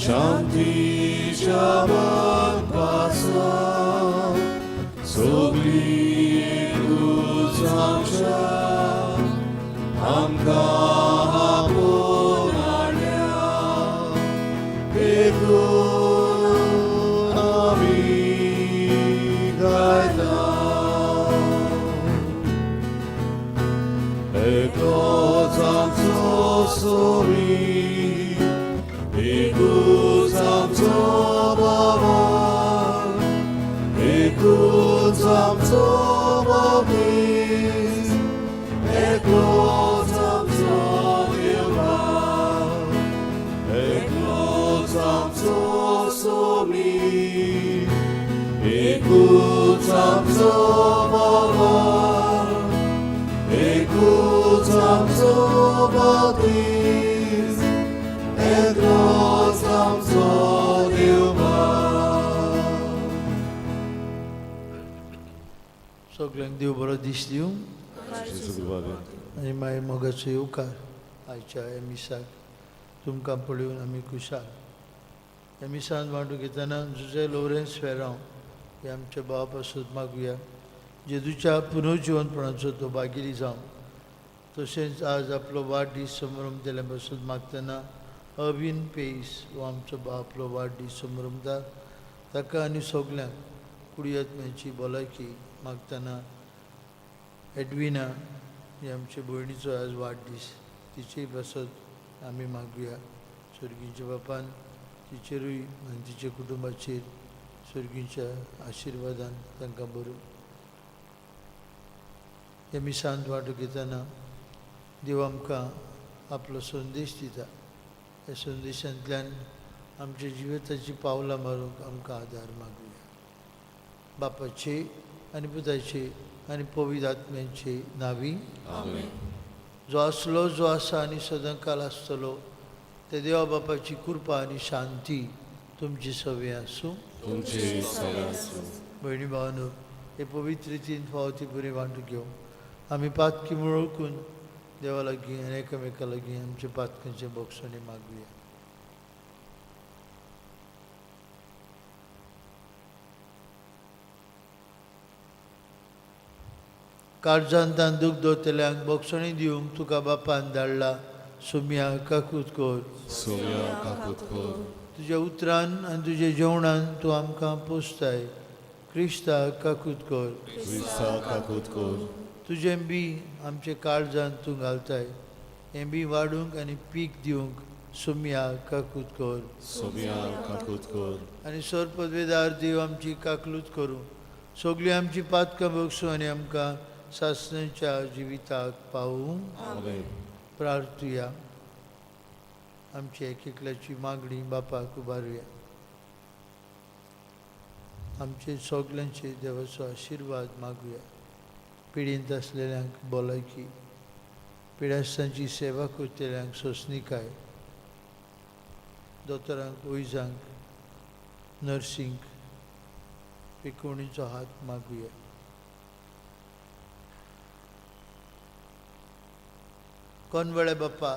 शांतीच्या पासा सोगली एकूच आमच्या आमकां आपोवन हाडल्या देखून आमी गायता एकूच आमचो सोमी एकूच आमचो बाबा एकूच आमचो बाबीस एकूच आमचो देवा एकूच आमचो सोमी एकूच आमचो बाबा एकूच आमचो बाबीस एकूच आमचो देवा. सगळ्यांक देव बरो दीस दिवं आनी मागीर मोगाचो येवकार आयच्या एमिसाक तुमकां पळोवन आमी खुशाल. एमिसान वांटून घेतना जुजे लोरेन्स फेरांव हे आमचे भाव पासून मागुया जेजूच्या पुनर्जिवनपणाचो तो भागिरी जावं. तशेंच आज आपलो वाडदीस समारंभ केल्या पासून मागतना अविन पेस हो आमचो भाव आपलो वाडदीस समारंभता ताका आनी सगल्यांक कुडियत्म्याची भलायकी मागतना एडविना ही आमचे भयणीचो आज वाडदीस तिचेय पासत आमी मागुया स्वर्गीच्या बापान तिचेरूय आनी तिच्या कुटुंबाचेर स्वर्गीच्या आशिर्वादान तांकां बरो. हे मिसांत वांटो घेतना देव आमकां आपलो संदेश दिता. ह्या संदेशांतल्यान आमच्या जिविताची पावलां मारूंक आमकां आदार मागुया. बापाचे आनी पुताचे आनी पवित्र आत्म्याचे नांवी जो आसलो जो आसा आनी सदांकाल आसतलो ते देवा बापाची कृपा आनी शांती तुमचे सवे आसूं. भयणी भावांनो हे पवित्र रितीन फावती बरें वांटून घेवं आमी पातकी वळखून देवा लागीं आनी एकामेका लागीं आमचे पातकांचे बोगसणे मागुया. काळजांतान दूख दोतल्यांक बोगसणी दिवंक तुका बापान धाडला सुम्या काकूत कोर तुज्या उतरान आनी तुज्या जेवणान तूं आमकां पोसताय. क्रिस्ता काकूत कोर तुजें बी आमचे काळजांत तूं घालताय. हें बी वाडूंक आनी पीक दिवंक सुम्या काकूत कोर आनी सोर पदवेदार देव आमची काकलूत करूं सगळीं आमची पातकां बोगसूं आनी आमकां सासणेच्या जिविताक पावूं. प्रार्थुया. आमची एकल्याची मागणी बापाक उबारुया. आमचे सगल्यांचे देवाचो आशिर्वाद मागुया. पिडींत आसलेल्यांक भलायकी पिड्यास्तांची सेवा करतल्यांक सोंसणीकाय दोतोरांक वैजांक नर्सींक पिकोवणीचो हात मागुया. कोनवळे बाप्पा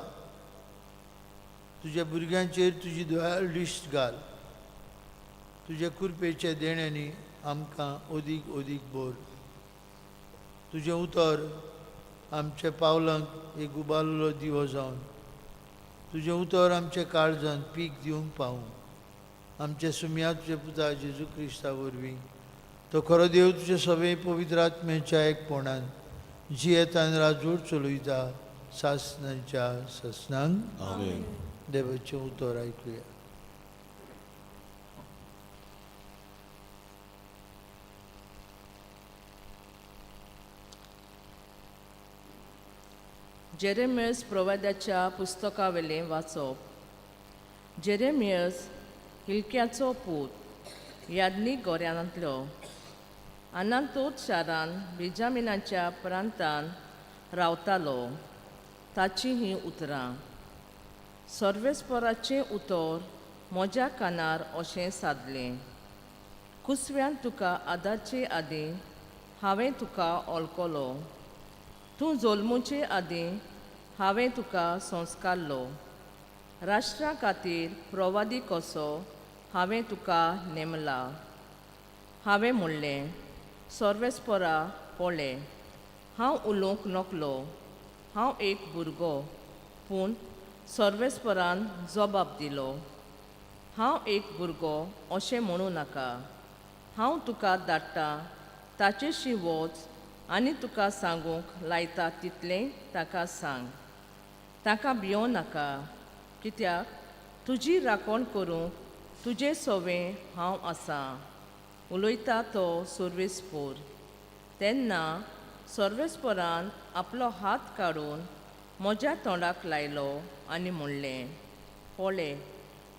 तुज्या भुरग्यांचेर तुजी दयाळ दिश्ट घाल. तुज्या कृपेच्या देण्यांनी आमकां ओदीक ओदीक बोर. तुजें उतर आमच्या पावलांक एक उबारलो दिवो जावन तुजें उतर आमच्या काळजांत पीक दिवंक पावूं. आमच्या सुम्या तुज्या पुता जेजू क्रिस्ता वरवीं तो खरो देव तुजे सवे पवित्र आत्म्याच्या एकपणान जियेतान राजवट चलयता सासणांच्या ससनांक. देवाचें उतर आयकुया. जेरेमियस प्रवाद्याच्या पुस्तका वेलें वाचप. जेरेमियस हिल्क्याचो पूत यादनीक गोऱ्यांतलो अनातोत शारान बेजामिनाच्या प्रांतान रावतालो. ताची ही उतरां. सर्वेस्पराचें उतर म्हज्या कानार अशें सादलें. कुसव्यान तुका आदाचे आदीं हांवें तुका ओळखलो. तूं जल्मूचे आदीं हांवें तुका संस्कारलो. राष्ट्रा खातीर प्रवादी कसो हांवें तुका नेमला. हांवें म्हणलें, सर्वेस्परा पळय, हांव उलोवंक नकलो, हांव एक भुरगो. पूण सर्वेस्परान जबाब दिलो, हांव एक भुरगो अशें म्हणूं नाका. हांव तुका धाडटा ताचेशी वच आनी तुका सांगूंक लायता तितलें ताका सांग. ताका भियों नाका, कित्याक तुजी राखण करूंक तुजे सवें हांव आसां. उलयता तो सर्वेस्पोर. तेन्ना सर्वेस्पोरान आपलो हात काडून म्हज्या तोंडाक लायलो आनी म्हणलें, पळय,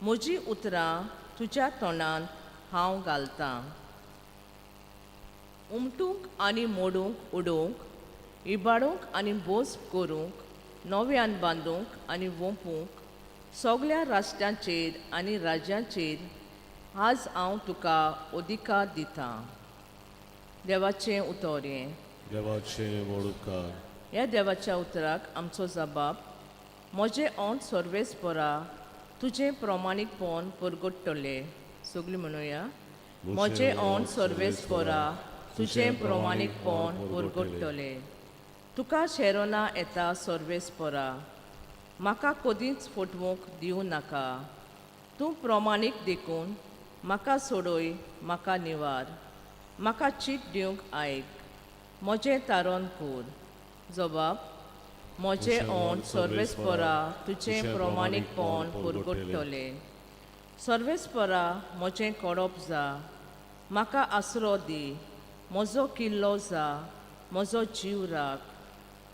म्हजीं उतरां तुज्या तोंडांत हांव घालतां. उमटूंक आनी मोडूंक उडोवंक, इबाडूंक आनी बोस करूंक, नव्यान बांदूंक आनी वोंपूंक, सगळ्या राष्ट्रांचेर आनी राज्यांचेर आज हांव तुका अधिकार दितां. देवाचें उतर हें. देवाचे मोडूकार. ह्या देवाच्या उतराक आमचो जबाब, म्हजें ओंठ सर्वेस्परा तुजें प्रमाणीकपण परगडटलें. सगळीं म्हणुया, म्हजें ओंठ सर्वेस्परा तुजें प्रमाणीकपण परगडटलें. तुका शेरोना येता सर्वेस्परा, म्हाका कदींच फटवूंक दिवं नाका. तूं प्रमाणीक देखून म्हाका सोडय, म्हाका निवार. म्हाका चीट दिवंक आयक, म्हजें तारण कर. जबाब, म्हजें ओंठ सर्वेस्परा तुजें प्रमाणीकपण परगडटलें. सर्वेस्परा म्हजें कडप जा, म्हाका आसरो दी, म्हजो किल्लो जा, म्हजो जीव राख.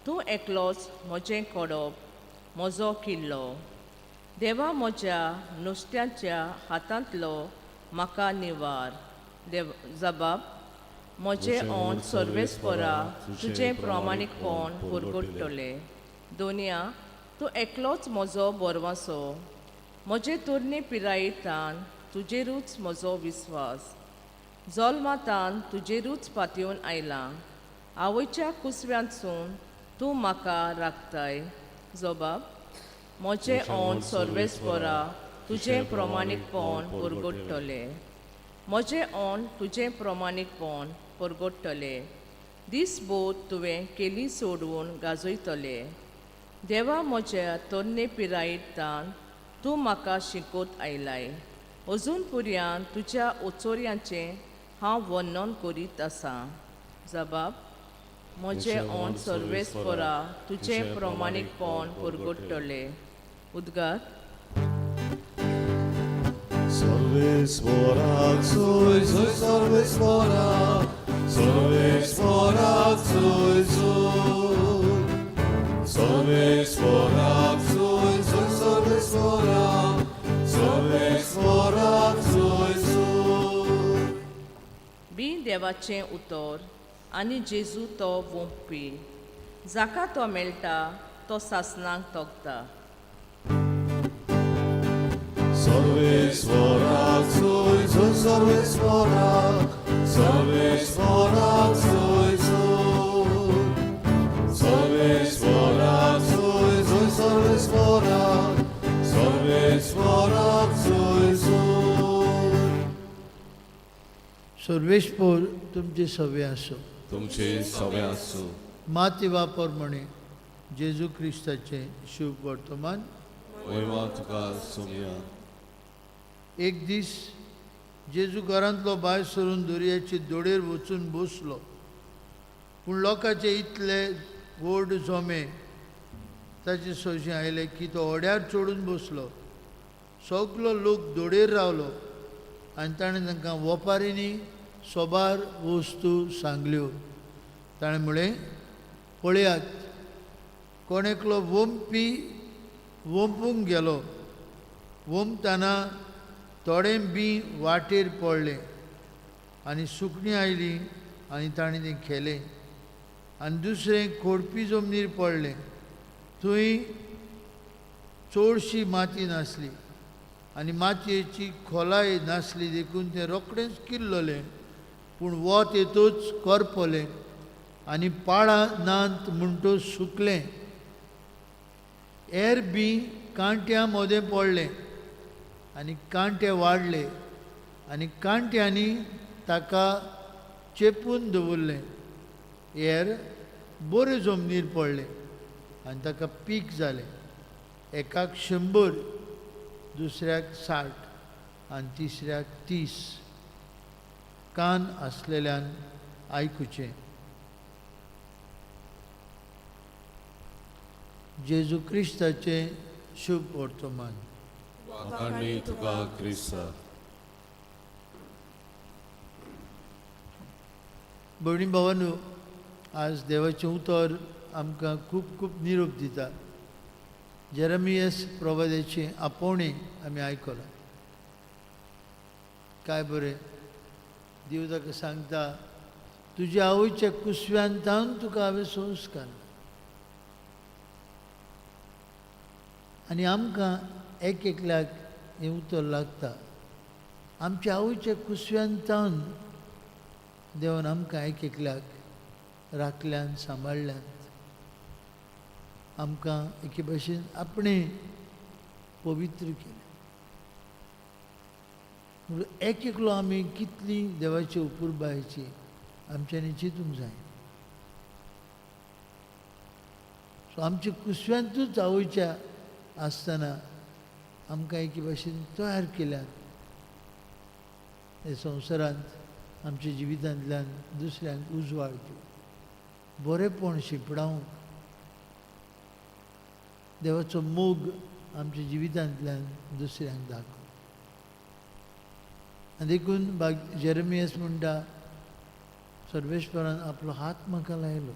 तूं एकलोच म्हजें कडप, म्हजो किल्लो. देवा म्हज्या नुस्त्याच्या हातांतलो म्हाका निवार. जबाब, म्हजें ओंठ सर्वेस्परा तुजें प्रमाणीकपण परगडटलें. दोनया, तूं एकलोच म्हजो बोरवासो. म्हजे तरणे पिरायेंतान तुजेरूच म्हजो विस्वास. जल्मांतान तुजेरूच पातयेवन आयलां. आवयच्या कुसव्यांतसून तूं म्हाका राखताय. जबाब, म्हजें ओंठ सर्वेस्परा तुजें प्रमाणीकपण परगडटलें. म्हजें ओंठ तुजें प्रमाणीकपण परगडटलें. दीसभर तुवें केली सोडून गाजयतलें. देवा म्हज्या तरणे पिरायेंतान तूं म्हाका शिकोवत आयलाय. अजून पर्यंत तुज्या ओचोऱ्यांचें हांव वर्णन करीत आसां. जबाब, म्हजें ओंठ सर्वेस्परा तुजें प्रमाणीकपण परगडटलें. उद्गार. सर्वेस्porak soy, soy सर्वेस्porak, सर्वेस्porak soy, soy. सर्वेस्porak soy, soy सर्वेस्porak, सर्वेस्porak soy, soy. बी देवाचें उतर आनी जेजू तो वोंपी. जाका तो मेळटा तो सासणांक तोखता. सर्वेस्porak soy, soy सर्वेस्porak, सर्वेस्porak soy, soy. सर्वेस्porak soy, soy सर्वेस्porak, सर्वेस्porak soy, soy. सर्वेस्पोर तुमचे सवे आसो. तुमचे सवे आसूं. माती वापर म्हणे जेजू क्रिस्ताचें शुभ वर्तमान. महिमा तुका सोमया. एक दीस जेजू घरांतलो भायर सरून दर्याचे दोडेर वचून बसलो. पूण लोकांचे इतले व्हड जोमे ताचे सोयशे आयले की तो ओड्यार चडून बसलो. सगलो लोक दोडेर रावलो आनी ताणें तांकां वोपारींनी सोबार वस्तू सांगल्यो. ताणें म्हळें, पळयात, कोण एकलो वोंपी वोंपूंक गेलो. वोंपतना थोडें बी वाटेर पडलें आनी सुकणीं आयलीं आनी ताणें तें खेलें. आनी दुसरें खोडपी जमनीर पडलें. थंय चडशी माती नासली आनी मातयेची खोलाय नासली देखून तें रोखडेंच किल्ललें. पूण वत येतूच करपलें आनी पाळां नात म्हणटो सुकलें. हेर बी कांट्या मोदें पडलें आनी कांटे वाडले आनी कांट्यांनी ताका चेपून दवरलें. हेर बऱ्यो जमनीर पडले आनी ताका पीक जालें. एकाक 100, दुसऱ्याक 60 आनी तिसऱ्याक 30. कान आसलेल्यान आयकुचें. जेजू क्रिस्ताचें शुभ वर्तमान. वाखाणणी तुका क्रिस्ता. भयणी भावांनो, आज देवाचें उतर आमकां खूब खूब निरोप दिता. जेरेमियास प्रवाद्याची आपोवणी आमी आयकलां. काय बरें. देव ताका सांगता, तुज्या आवयच्या कुसव्यांतान तुका हांवें संस्कार. आनी आमकां एक एकल्याक हें उतर लागता. आमच्या आवयच्या कुसव्यांतान देवान आमकां एक एकल्याक राखल्यान सांबाळल्यान. आमकां एके भाशेन आपणें पवित्र केलें. एक एकलो आमी कितली देवाची उपुरबायेची आमच्यांनी चिंतूंक जाय. सो आमच्या कुसव्यांतूच आवयच्या आसतना आमकां एके भाशेन तयार केल्यात. हे संवसारांत आमच्या जिवितांतल्यान दुसऱ्यांक उजवाड दिवंक, बरेपण शिपडावंक, देवाचो मोग आमच्या जिवितांतल्यान दुसऱ्यांक दाखोवंक. आनी देखून जेरेमियास म्हणटा, सर्वेश्वरान आपलो हात म्हाका लायलो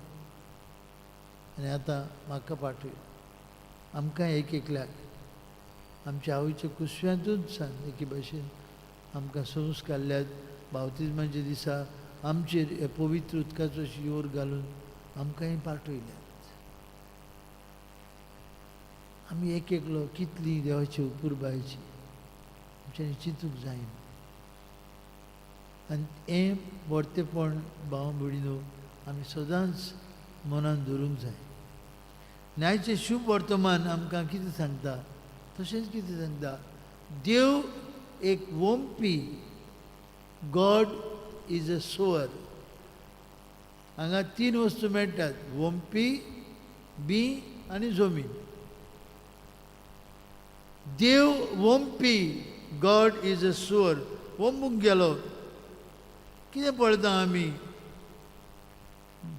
आनी आतां म्हाका पाठय. आमकां एक एकल्याक आमच्या आवयच्या कुसव्यांतूच सान एके भाशेन आमकां संस्कारल्यात. बावतिजमाच्या दिसा आमचेर हे पवित्र उदकाचो शियोर घालून आमकांय पाठयल्यात. आमी एक एकलो कितली देवाची उपुरबायेची आमच्यांनी चिंतूंक जायना. आनी हें वर्तेपण भाव भयणीनो आमी सदांच मनान दवरूंक जाय. न्यायचें शुभ वर्तमान आमकां कितें सांगता? तशेंच कितें सांगता? देव एक वोंपी. God is a sower. हांगा 3 वस्तू मेळटात: वोंपी, बी आनी जमीन. देव वोंपी. God is a sower. वोंपूंक गेलो. कितें पळयता आमी?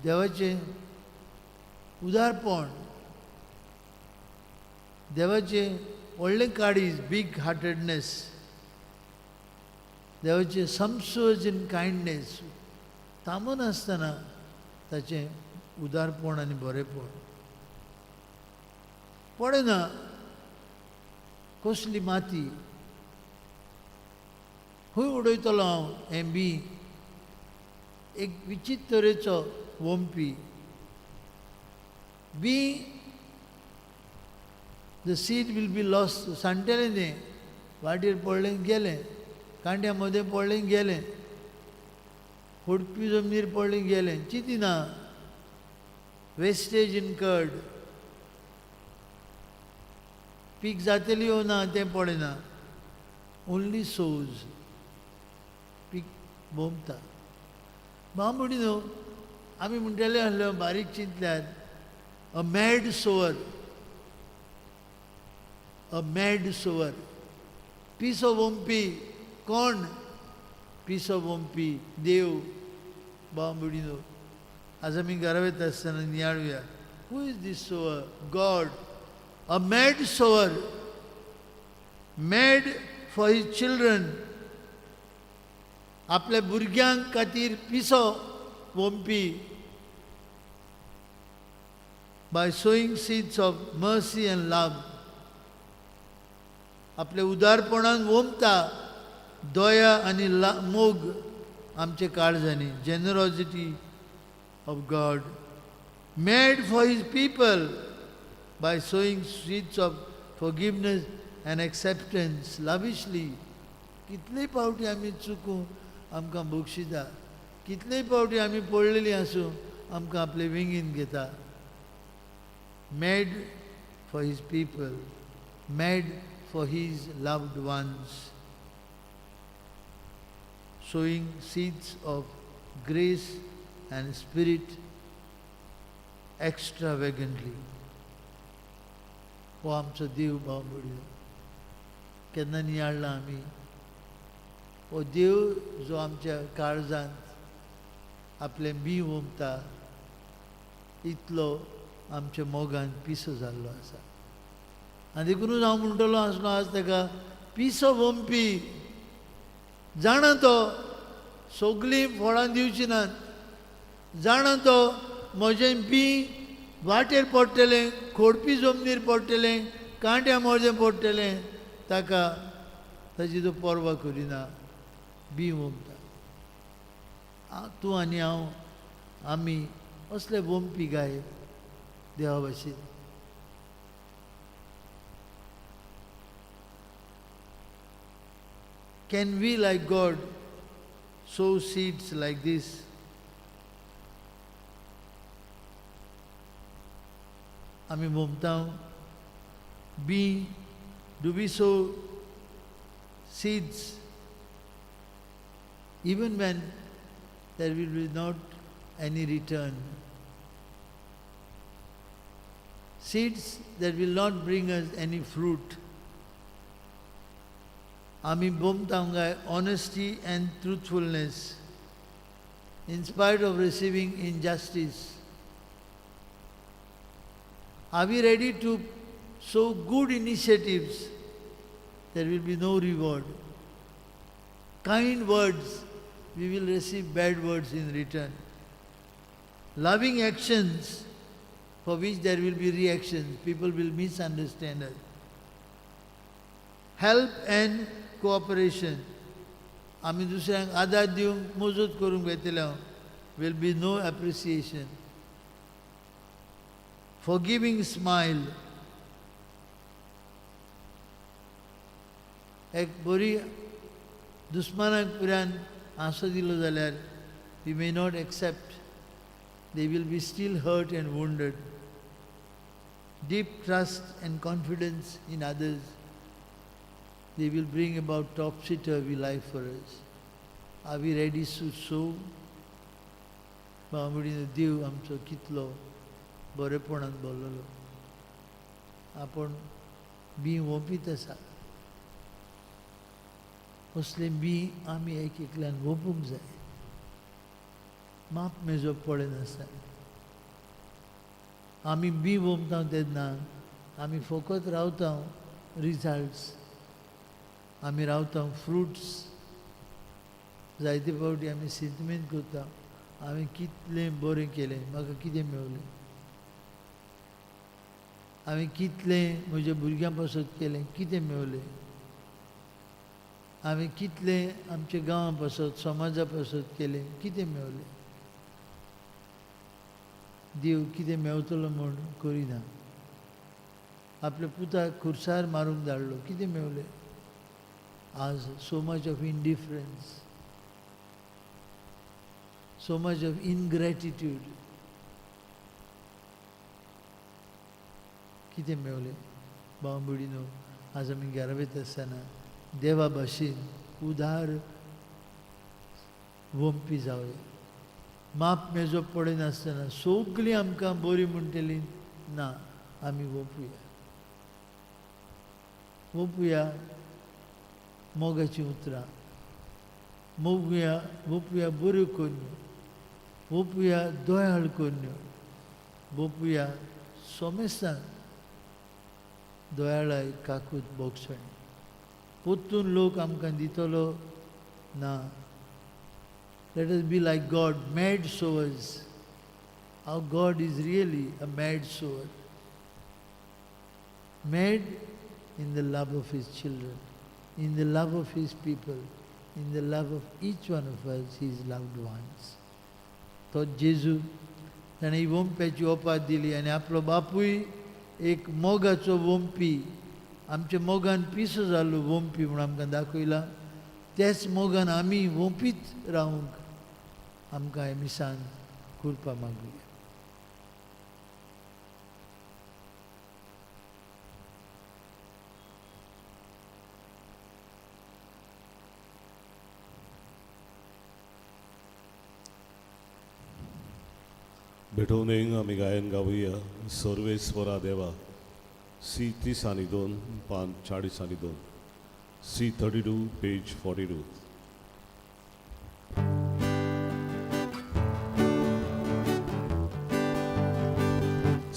देवाचें उदारपण, देवाचें व्हडलें काळीज, बीग हार्टेडनेस, देवाचें समसोज इन कायंडनेस. थांबून आसतना ताचें उदारपण आनी बरेपण पळयना. कसली माती खंय उडयतलो हांव हें बी. एक विचित्र तरेचो वोंपी. बी, the seed will be lost. सांडटलें तें, वाटेर पडलें गेलें, कांट्या मदें पडलें गेलें, फोडपी जमनीर पडलें गेलें. चिंतिना. Wastage incurred. पीक जातली ओ ना तें पळयना. ओन्ली सोज. पीक बोंबता. बांबडीनो आमी म्हणटले आसलो बारीक चिंतल्यार, a mad sower. A mad sower. Piece of वोंपी. कोण? Piece of वोंपी. देव. बांबडीनो आज आमी घरा वयता आसतना नियाळुया. Who is this sower? God. A mad sower. Mad for his children. आपल्या भुरग्यांक खातीर पिसो वोंपी. By sowing seeds of mercy and love. आपल्या उदारपणान वोंपता दया आनी मोग आमचे काळजांनी. Generosity of God. Mad for his people by sowing seeds of forgiveness and acceptance lavishly. कितलेय फावटी आमी चुकूं आमकां बक्षिता. कितलेय फावटी आमी पडलेलीं आसूं आमकां आपले विंगीन घेता. Made for his people. mad for his loved ones, sowing seeds of grace and spirit extravagantly. हो आमचो देव बावबडी केन्ना नियाळ्ळा आमी हो देव जो आमच्या काळजांत आपलें बी ओंपता इतलो आमच्या मोगान पिसो जाल्लो आसा आनी देखूनच हांव म्हणटलो आसलो आज ताका पिसो ओंपी जाणा तो सगळीं फळां दिवची नात जाणा तो म्हजें बी वाटेर पडटलें खोडपी जमनीर पडटलें कांट्या मोर्जें पडटलें ताका ताची तो पर्वा करिना बी ओंपता तूं आनी हांव आमी असले ओंपी गाय देवा भाशेन Can we, like God, sow seeds like this? आमी मोमता do we sow seeds even when there will be not any return? Seeds that will not bring us any fruit. आमी बोमतांगाय honesty and truthfulness in spite of receiving injustice. Are we ready to sow good initiatives? There will be no reward. Kind words, we will receive bad words in return. Loving actions, for which there will be reactions, people will misunderstand us. Help and cooperation. आमी दुसऱ्यांक आदार दिवंक मजत करूंक वयतले will be no appreciation. Forgiving smile. एक बरी दुस्मानाक पुरान आंसो दिलो जाल्यार we may not accept. They will be still hurt and wounded. Deep trust and confidence in others. They will bring about topsy-turvy life for us. Are we ready to sow? बामडीन देव आमचो कितलो बरेपणान बोल्लो आपण बी ओंपीत आसा असले बी आमी एक एकल्यान ओंपूंक जाय माप मेजप पडनासता आमी बी ओंपता तेन्ना आमी फकत रावता रिजल्ट्स आमी रावता फ्रुट्स जायते फावटी आमी सेंटिमेंट करता हांवें कितलें बरें केलें म्हाका कितें मेवलें हांवें कितलें म्हज्या भुरग्यां पासत केलें कितें मेवलें हांवें कितलें आमच्या गांवां पासत समाजा पासत केलें कितें मेवलें देव कितें मेवतलो म्हूण करिना आपल्या पुताक खुर्सार मारूंक धाडलो कितें मेवलें आज so much of indifference, so much of ingratitude. कितें मेवलें बांबुडीनो आज आमी घरा वयता आसतना देवा भाशेन उदार वंपी जावया माप मेजप पडनासतना सगळीं आमकां बरीं म्हणटलीं ना आमी वंपुया मोगाची उतरां वंपुया बऱ्यो कन्यो वंपुया दोयाळ कन्यो वंपुया सोमेस्तान दोयाळाय काकूत बोगसण पोत्तून लोक आमकां दितलो ना let us be like God, mad sowers. Our God is really a mad sower. Mad in the love of His children, in the love of His people, in the love of each one of us, His loved ones. तो जेजू ताणें वंप्याची ओपात दिली आनी आपलो बापूय एक मोगाचो वंपी आमच्या मोगान पिसो जाल्लो वंपी म्हणून आमकां दाखयला तेच मोगान आमी वंपीत रावंक आमकां हे मिसान कृपा मागुया बेटोवनेक आमी गायन गावुया सर्वेस्वरा देवा C30 आणि 2 पान 40 आणि 2 C32 पेज 42.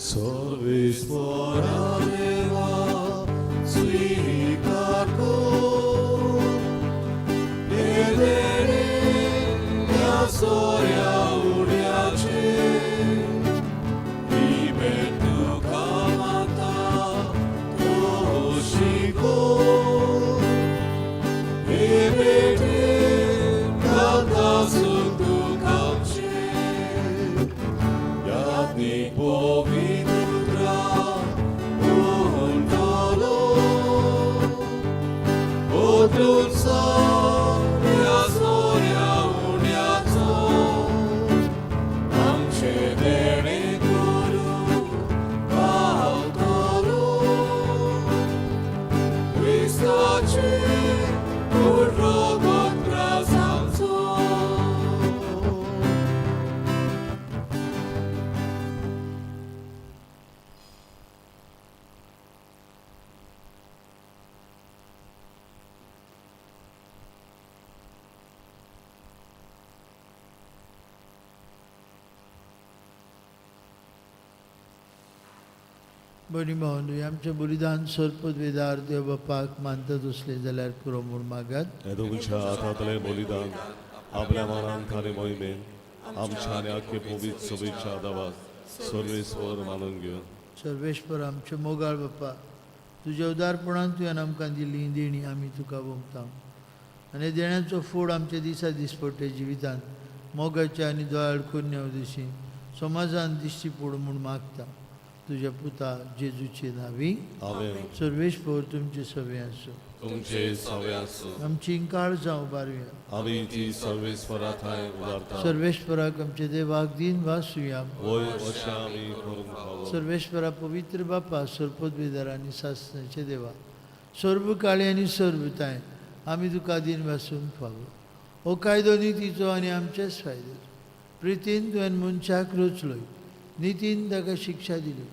सर्वेस्वरा देवा स्वीकार कर देणे या सोऱ्या उड्याचे ही भेट तुका माता तो शिको हे भेटे काता सुख दुःखाचे यातनी पवित्रा उंटलो ओतुसा या सोऱ्या उड्याचो आमचे देणे करू पावतलो क्रिस्ताचे उठोगत प्रसांचो. बरी भावंडू आमचें बलिदान सर्पद्वेदार देव बापाक मानतात असले जाल्यार पुरो म्हूण मागात. तुमच्या हातांतलें बलिदान आपल्या मनान थारे मोहिमेन आमच्या आनी आख्खे पवित्र सभेच्या दावाक सर्वेस्वर मानून घेवन सर्वेश्वर आमचे मोगाळ बापा तुज्या उदारपणान तुवें आमकां दिल्ली ही देणी आमी तुका वंगता आनी देण्याचो फोड आमच्या दिसा दिसपट्टे जिवितांत मोगाच्या आनी दोळाळ कन्या दिशी समाजान दिश्टी पड म्हूण मागता तुज्या पुता जेजूचे नावी. आमेन. सर्वेश्वर तुमचे सवे आसूं. तुमचे सवे आसूं. आमची इंकाळ जावं बारुया आमी ती सर्वेस्वरा थाय उबारता. सर्वेश्वराक आमचे देवाक दिन वासुया. वय अशें आमी करूंक फावो. सर्वेश्वरा पवित्र बापा सर्पद्वेदार आनी सासणाचे देवा सर्व काळी आनी सर्वताय आमी तुका दिन वासूंक फावो. हो कायदो नितीचो आनी आमचेच फायदो. प्रितीन तुवें मनशाक रचलोय नितीन ताका शिक्षा दिली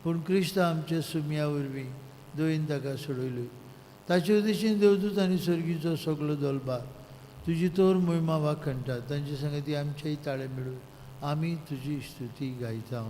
पूण क्रिस्त आमच्या सुमया वरवीं दोयेन ताका सोडयली. ताचे उद्देशीन देवदूत आनी सर्गीचो सगळो दलबार तुजी तोर मोहिमा वाखणटा. तांचे संगती आमचेय ताळे मेळून आमी तुजी स्तुती गायता.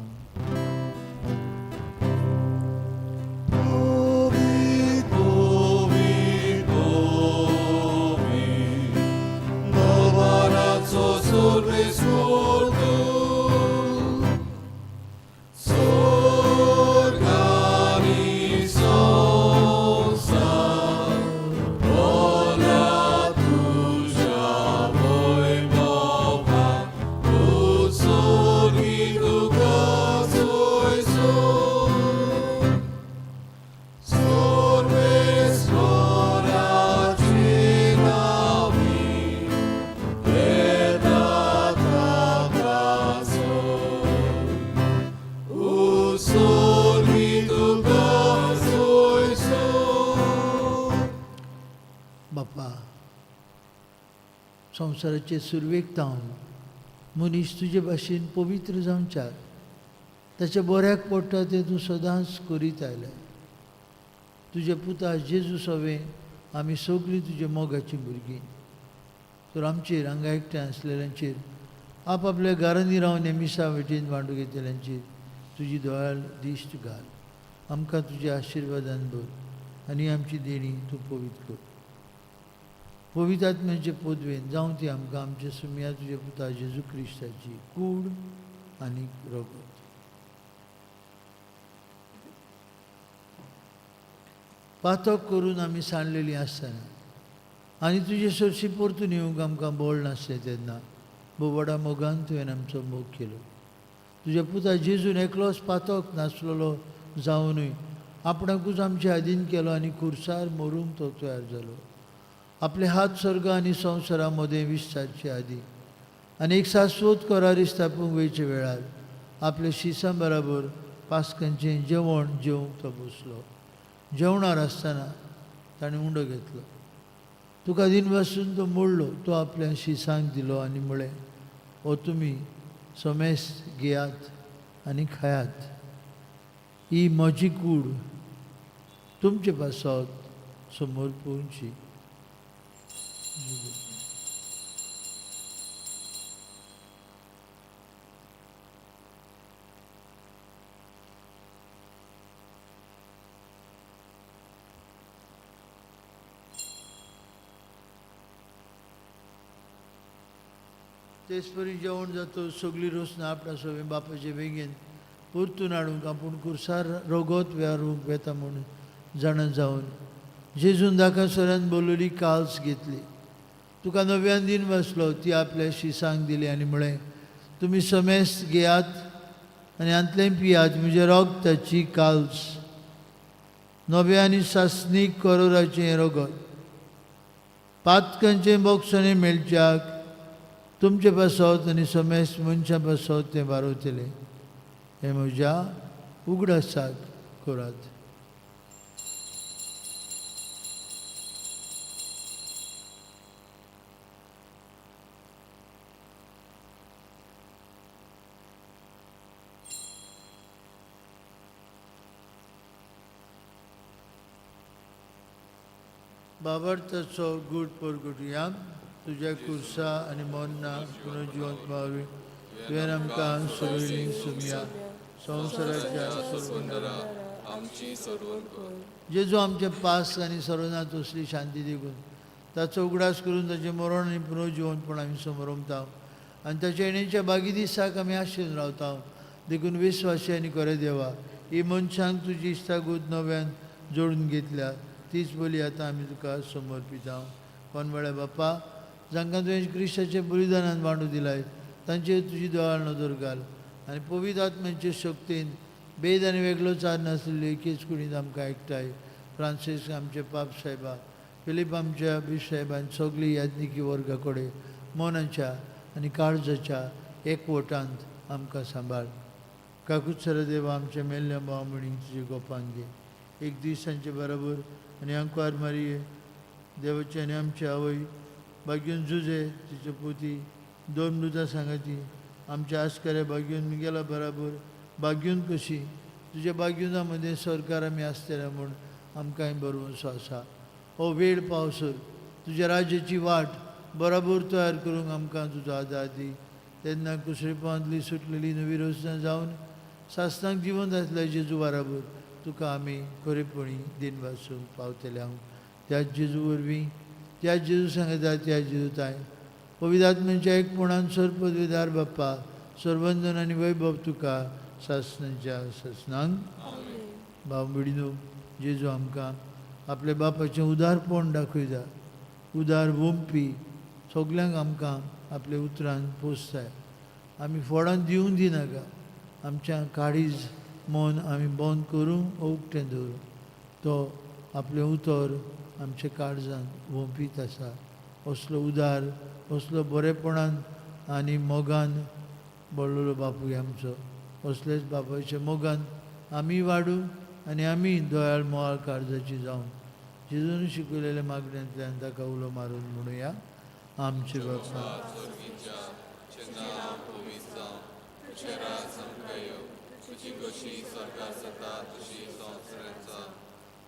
बापा संवसाराचे सुरवेक तावन मनीस तुजे भाशेन पवित्र जावच्यार ताच्या बऱ्याक पडटा तें तूं सदांच करीत आयलें. तुजे पुता जेजू सवे आमी सगळीं तुजे मोगाची भुरगीं. तर आमचेर हांगा एकठांय आसलेल्यांचेर आपआपल्या घरांनी रावन एमिसा वेटेन वांटून घेतलेल्यांचेर तुजी दोळाळ दिश्ट घाल. आमकां तुज्या आशिर्वादान भर आनी आमची देणी तूं पवित्र कर. पवित्र आत्म्याचे पोदवेन जावं ती आमकां आमच्या सुमया तुज्या पुता जेजू क्रिस्ताची कूड आनी रगत. पातक करून आमी सांडलेलीं आसतना आनी तुजे सरशी परतून येवंक आमकां बळ नासलें तेन्ना व्हडा मोगान तुवें आमचो मोग केलो. तुज्या पुता जेजून एकलोच पातक नासलेलो जावनूय आपणाकूच आमचे आदीन केलो आनी खुर्सार मरूंक तो तयार जालो. आपले हात स्वर्ग आनी संवसारा मदें विस्तारचे आदी आनी एक शाश्वत करारी स्थापूंक वयचे वेळार आपल्या शिसां बराबर पास्कांचें जेवण जेवंक तो बसलो. जेवणार आसतना ताणें उंडो घेतलो. तुका दिन वासून तो मोडलो. तो आपल्या शिसांक दिलो आनी म्हळें, हो तुमी सोमेस घेयात आनी खायात. ही म्हजी कूड तुमचे पासत समोर पोवची. तेच परी जेवण जातो सगळी रोसना आपणा सगळे बापाचे बेगीन परतून हाडूंक आपूण कुर्सार रोगोत व्यारूंक वेता म्हणून जाणा जावन जेजून दाकासरान बोलवली काल्स घेतली. तुका नव्यान दिन बसलो ती आपल्या शिसांक दिली आनी म्हळें, तुमी समेस्त घेयात आनी हांतलें पियात, म्हज्या रोगताची काल्स. नव्या आनी सासणीक करोराचें रोगत. पातकांचें बोगसणें मेळच्याक तुमचे पासत आनी समेस्त मनशां पासत तें वारयतलें. हें म्हज्या उगडासाक करात. बाबरताचो गूड परगुटया तुज्या कुर्सा आनी मोन्ना पुनर्जिवंत मावी तुवें आमकां सोडली सुमया संवसाराच्या सर्वंदरा आमची सोडवण कर. जेजू आमचे पास आनी सर्वनाथ असली शांती दिवून ताचो उगडास करून ताचें मरण आनी पुनर्जिवंतपण आमी समरमता आनी ताच्या येणेच्या बागी दिसाक आमी आशेन रावता. देखून विस्वासी आनी खरें देवा, ही मनशांक तुजी इश्टागूत नव्यान जोडून घेतल्या तीच बोली आतां आमी तुका समर्पिता. कोण वेळा बापा, जांकां तुवें क्रिस्ताच्या बलिदानान वांटू दिलाय तांचेर तुजी दोळाळ नदर घाल आनी पवित्र आत्म्याचे शक्तीन बेद आनी वेगळो चार नासलेली एकेच कुडींत आमकां एकठांय फ्रांसीस आमचे पाप साहेबा, फिलीप आमच्या बिश साहेबान सगळी याज्ञिकी वर्गा कडेन मनाच्या आनी काळजाच्या एकवटांत आमकां सांबाळ. काकूत्सर देवा, आमच्या मेल्ल्या भाव म्हणीक तुजे गोपान घे. एक दिसांचे बरोबर आनी अंकार मारये देवाचे आनी आमचे आवय भाग्यून झुजे तिचे पोती दोन मृदा सांगाती आमच्या आस्कऱ्या भाग्यून गेला बराबर भाग्यून कशी तुझ्या भाग्युना मध्ये सरकार आमी आसतले म्हूण आमकांय बरोवचो आसा. हो वेळ पावसर तुज्या राज्याची वाट बराबर तयार करूंक आमकां तुजो आदार दी. तेन्ना कुसरीपांतली सुटलेली नवी रोसना जावन सासणांक जिवंत आसल्या जेजू बराबर तुका आमी खरेपणी दिन वाचूंक पावतले. हांव त्याच जेजू वरवीं त्याच जेजू सांगता त्या जेजू ताय पवित्र आत्म्याच्या एकपणान सरपदवीदार बाप्पा सर्वंदन आनी वैभव तुका सासणांच्या सासणांक. भाव भयणीनो, जेजू आमकां आपल्या बापाचें उदारपण दाखयता. उदार वंपी सगल्यांक आमकां आपल्या उतरान पोसताय. आमी फोडान दिवंक दिनाका. आमच्या काळीज मन आमी बंद करूं उक्तें दवरूं. तो आपलें उतर आमच्या काळजान वंपीत आसा. असलो उदार असलो बरेपणान आनी मोगान बळ्ळलो बापूय आमचो. असलेच बापाच्या मोगान आमी वाडूं आनी आमी दोयाळ मोवाळ काळजाची जावन जेजून शिकयलेल्या मागण्यांतल्यान ताका उलो मारून म्हणुया, आमचे बापा तुझी कशी सरकार जाता तशी संवसारांचा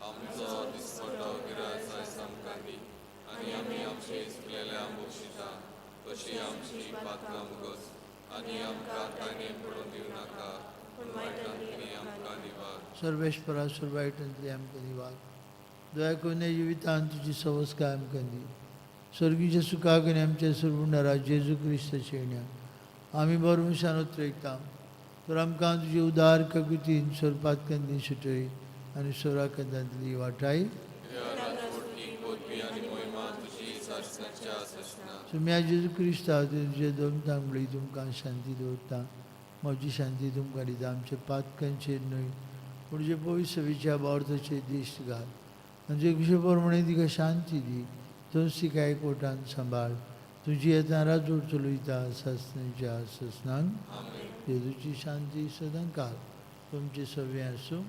आमचो दिसपटो गिरायसाय आमकां दी आनी आमी आमचे चुकलेल्या बक्षिता तशी आमची पातकां मुगस आनी आमकां कांय पडून दिवं नाका पूण वायटांतली आमकां निवार. सर्वेश्वरा सुरवायटांतली आमकां निवार. दया करून ह्या जिवितांत तुजी संस्कार आमकां दी. सर्गीच्या सुखाक आनी आमच्या सर्वुंडारा जेजू क्रिस्ताच्या येण्याक आमी बरमशान उतरयता. तर आमकां तुजी उदार कगुतीन सोरपातकांतली सुटय आनी सोराकांतांतली वाटाय. सुम्या जेजू क्रिस्ता तुजे दोमतांक बळी तुमकां शांती दवरता. म्हजी शांती तुमकां दिता. आमच्या पातकांचेर न्हय पूण जे पवित्र विचार बावरताचेर दिश्ट घाल आनी जे कुशे प्रमाणे तिका शांती दी. तोच तिका एकवटान सांबाळ. तुजी येता राजवट चलयता सासणाच्या सासणांक. जेजूची शांती सदां काल तुमचे सवे आसूं.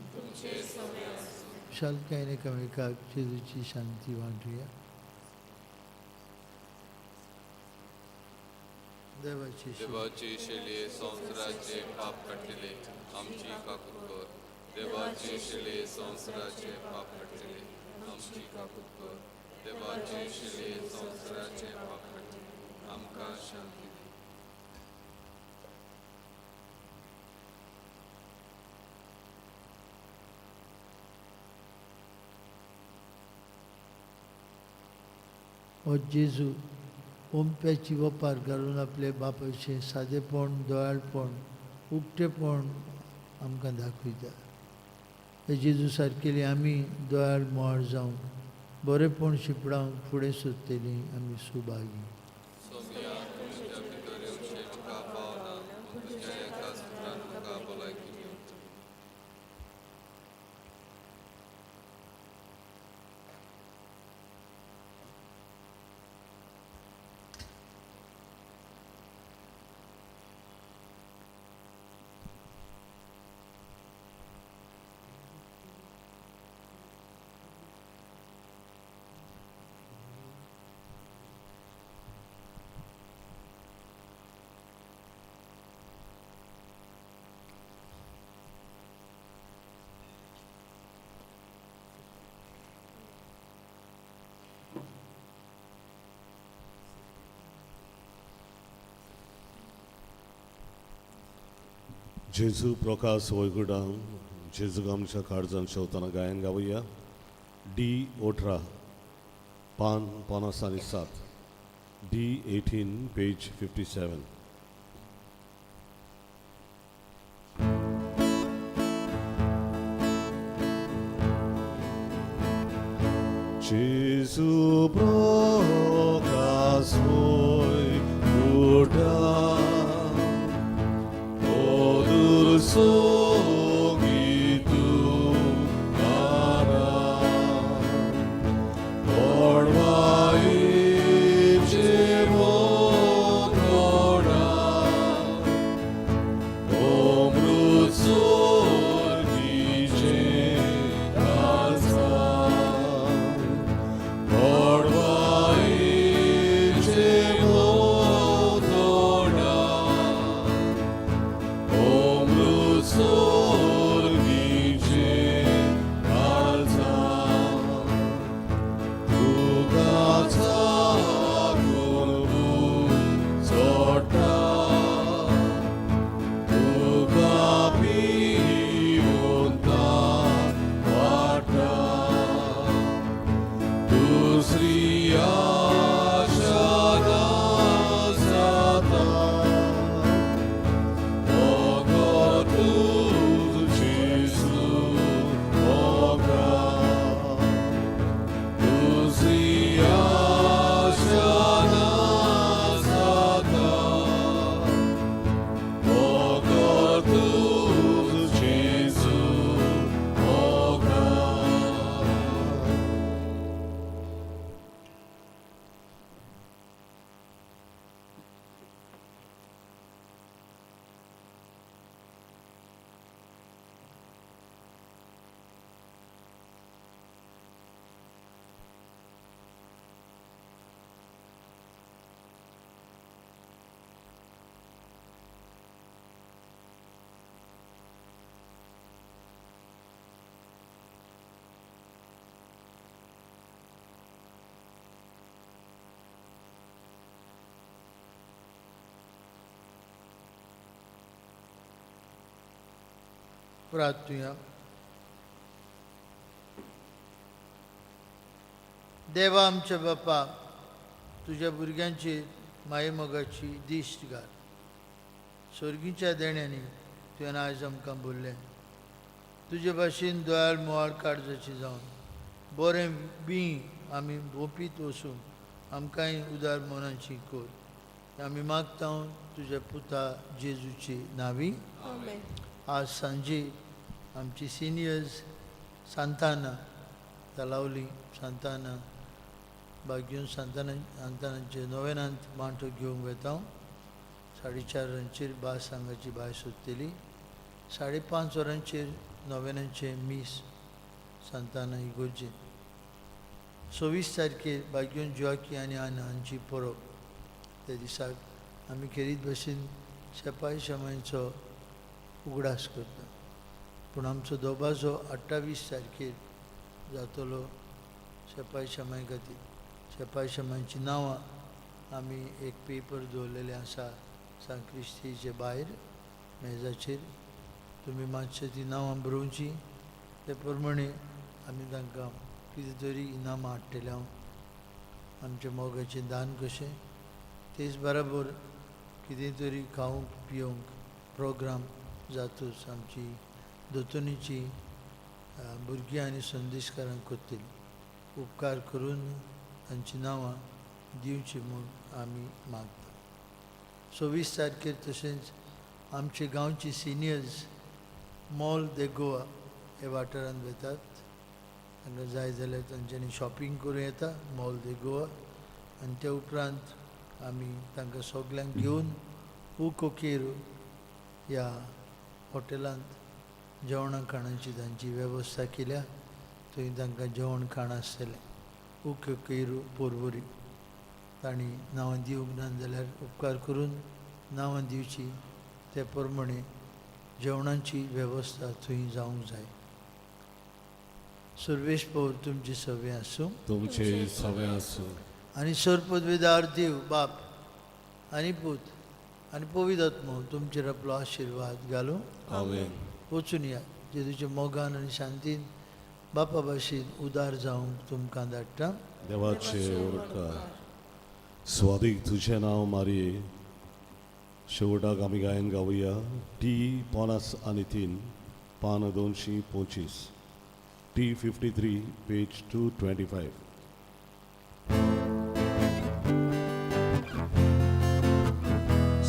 शालकायन एकामेकाक जेजूची शांती वांटुया. देवाची शेळी. देवाची शेळये संवसाराचे पाप काढले आमची काकूत कर. देवाची शेळये संवसाराचे पाप काढले आमची काकूत कर. देवाची शेळये संवसाराचे पाप काढले आमकां शांती दी. ओ जेजू, ओंप्याची वपार घालून आपले बापाचें सादेपण, दोळाळपण, उक्तेपण आमकां दाखयता. हे जेजू सारकेली आमी दोळाळ मोळ जावन बरेपण शिपडावंक फुडें सोदतलीं आमी सुभागी. सोमया तुमच्या भितर येवचें म्हाका पावना पूण तुज्या एका सुत्रान म्हाका भलायकी मेळटा. जेजू प्रकाश वैगुडा जेजू आमच्या काळजान शेवताना गायन गावया. D18 पान 57. D18 page 57. Jesu prokas wejguda odur sogitu kara orwai jemokoda omrut sorgije kalsa प्रार्थूया. देवा आमच्या बापा, तुझ्या भुरग्यांची मायेमोगाची दिश्ट घाल. स्वर्गीच्या देण्यानी तुवें आयज आमकां बोल्लें. तुजे भाशेन दोळाळ मोवाळ काळजाची जावन बरें बी आमी भोंपीत वचून आमकांय उदार मनाची कर. आमी मागता तुज्या पुता जेजूची नांवी. आज सांजे आमची सिनियर्स सांताना तलावली सांताना बागेवन सांतानाचे नोवेनांत मांटो घेवंक वेता. 4:30 भास सांगाची भाय सोदतली. 5:30 नोवेनांचे मीस सांताना इगोर्जेन. 26 तारखेर बागेवन जोआकी आनी आना हांची परब. त्या दिसाक आमी खेरीत भशेन शेपाय शमायचो उगडास करता. पूण आमचो दोबाजो 28 तारखेर जातलो शेपाय शमाय खातीर. शेपाय शमायची नांवां आमी एक पेपर दवरलेले आसा सांत क्रिस्तीचे भायर मेजाचेर. तुमी मातशें ती नांवां बरोवची. ते प्रमाणे आमी तांकां कितें तरी इनामां हाडटले हांव. आमच्या मोगाचें दान कशें. तेच बराबर कितें तरी खावंक पिवंक प्रोग्राम जातूच आमची दोतोनीची भुरगीं आनी संदेशकारांक करतली. उपकार करून तांची नांवां दिवची म्हूण आमी मागता. 26 तारखेर तशेंच आमचे गांवचे सिनियर्स मॉल दे गोवा हे वाठारांत वेतात. तांकां जाय जाल्यार तांच्यांनी शॉपिंग करूं येता मॉल दे गोवा. आनी त्या उपरांत आमी तांकां सगल्यांक घेवन उकोकेरू ह्या हॉटेलांत जेवणा खाणाची तांची वेवस्था केल्या. थंय तांकां जेवण खाण आसतलें. उकोकेरू पोरवोरी. तांणी नांवां दिवंक ना जाल्यार उपकार करून नांवां दिवची. ते प्रमाणे जेवणाची वेवस्था थंय जावंक जाय. सर्वेश पौर तुमचे सवे आसूं. तुमचे सवे आसूं. आनी सर पदवेदार देव बाप आनी पूत आनी पवित्र आत्मो तुमचेर आपलो आशिर्वाद घालूं. आमेन. वचून या जेजूच्या मोगान आनी शांतीन बापा भाशेन उदार जावंक तुमकां धाडटा. देवाचे उपकार. स्वादीक तुझें नांव मारये. शेवटाक आमी गायन गावया T-53 पान 225 T-53 पेज 225.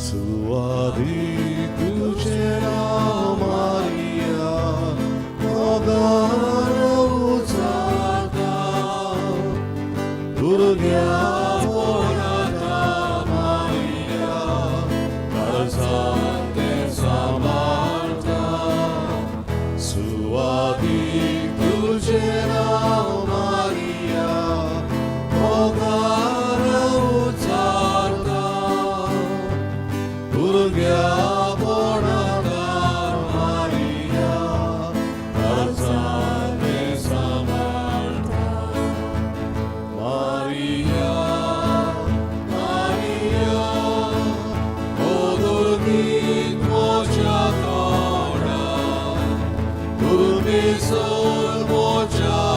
स्वादीक तुझें नांव मारया मोगान उजाळटा दुर्ग्या Sol moja